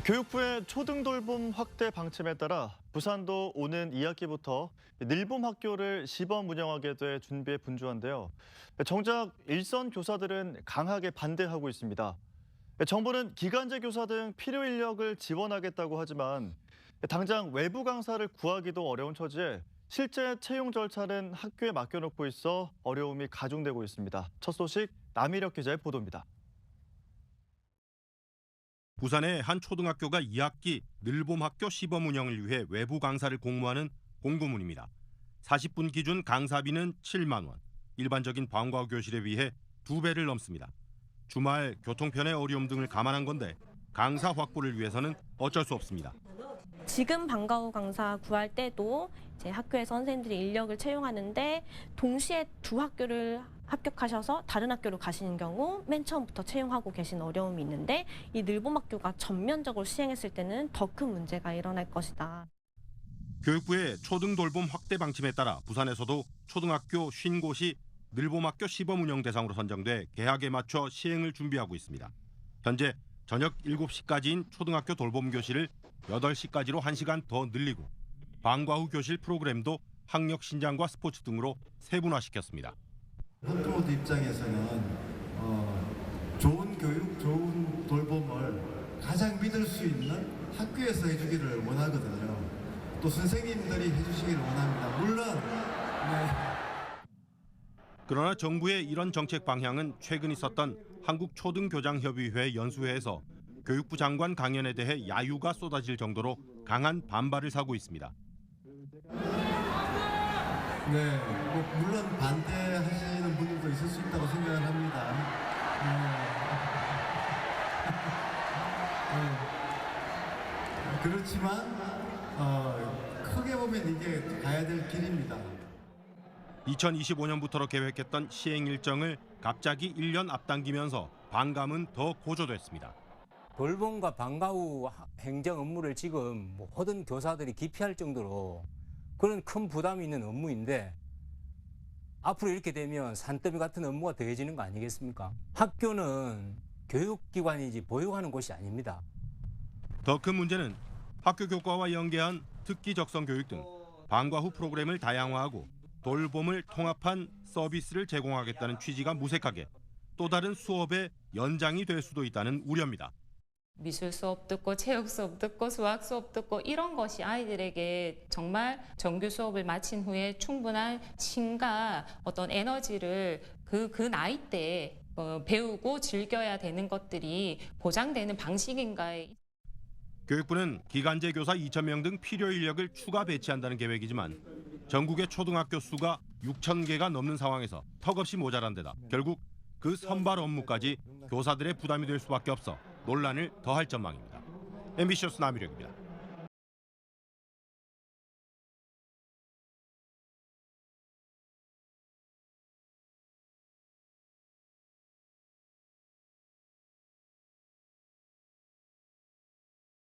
교육부의 초등돌봄 확대 방침에 따라 부산도 오는 2학기부터 늘봄 학교를 시범 운영하게 돼 준비에 분주한데요. 정작 일선 교사들은 강하게 반대하고 있습니다. 정부는 기간제 교사 등 필요 인력을 지원하겠다고 하지만 당장 외부 강사를 구하기도 어려운 처지에 실제 채용 절차는 학교에 맡겨놓고 있어 어려움이 가중되고 있습니다. 첫 소식 남희력 기자의 보도입니다. 부산의 한 초등학교가 2학기 늘봄 학교 시범 운영을 위해 외부 강사를 공모하는 공고문입니다. 40분 기준 강사비는 7만 원, 일반적인 방과후 교실에 비해 2배를 넘습니다. 주말 교통편의 어려움 등을 감안한 건데 강사 확보를 위해서는 어쩔 수 없습니다. 지금 방과후 강사 구할 때도 이제 학교에서 선생님들이 인력을 채용하는데 동시에 두 학교를 합격하셔서 다른 학교로 가시는 경우 맨 처음부터 채용하고 계신 어려움이 있는데 이 늘봄 학교가 전면적으로 시행했을 때는 더 큰 문제가 일어날 것이다. 교육부의 초등돌봄 확대 방침에 따라 부산에서도 초등학교 50곳이 늘봄 학교 시범 운영 대상으로 선정돼 계약에 맞춰 시행을 준비하고 있습니다. 현재 저녁 7시까지인 초등학교 돌봄 교실을 8시까지로 1시간 더 늘리고 방과후 교실 프로그램도 학력 신장과 스포츠 등으로 세분화시켰습니다. 학부모들 입장에서는 좋은 교육, 좋은 돌봄을 가장 믿을 수 있는 학교에서 해주기를 원하거든요. 또 선생님들이 해주시기를 원합니다. 물론 그러나 정부의 이런 정책 방향은 최근 있었던 한국초등교장협의회 연수회에서 교육부 장관 강연에 대해 야유가 쏟아질 정도로 강한 반발을 사고 있습니다. 네, 물론 반대하시는 분들도 있을 수 있다고 생각을 합니다. 그렇지만 크게 보면 이게 가야 될 길입니다. 2025년부터로 계획했던 시행 일정을 갑자기 1년 앞당기면서 반감은 더 고조됐습니다. 돌봄과 방과후 행정 업무를 지금 모든 교사들이 기피할 정도로 그런 큰 부담이 있는 업무인데 앞으로 이렇게 되면 산더미 같은 업무가 더해지는 거 아니겠습니까? 학교는 교육기관이지 보육하는 곳이 아닙니다. 더 큰 문제는 학교 교과와 연계한 특기 적성 교육 등 방과후 프로그램을 다양화하고 돌봄을 통합한 서비스를 제공하겠다는 취지가 무색하게 또 다른 수업의 연장이 될 수도 있다는 우려입니다. 미술 수업 듣고 체육 수업 듣고 수학 수업 듣고 이런 것이 아이들에게 정말 정규 수업을 마친 후에 충분한 심과 어떤 에너지를 그 나이 때 배우고 즐겨야 되는 것들이 보장되는 방식인가에. 교육부는 기간제 교사 2,000명 등 필요 인력을 추가 배치한다는 계획이지만 전국의 초등학교 수가 6,000개가 넘는 상황에서 턱없이 모자란 데다 결국 그 선발 업무까지 교사들의 부담이 될 수밖에 없어 논란을 더할 전망입니다. MBC 뉴스 남희력입니다.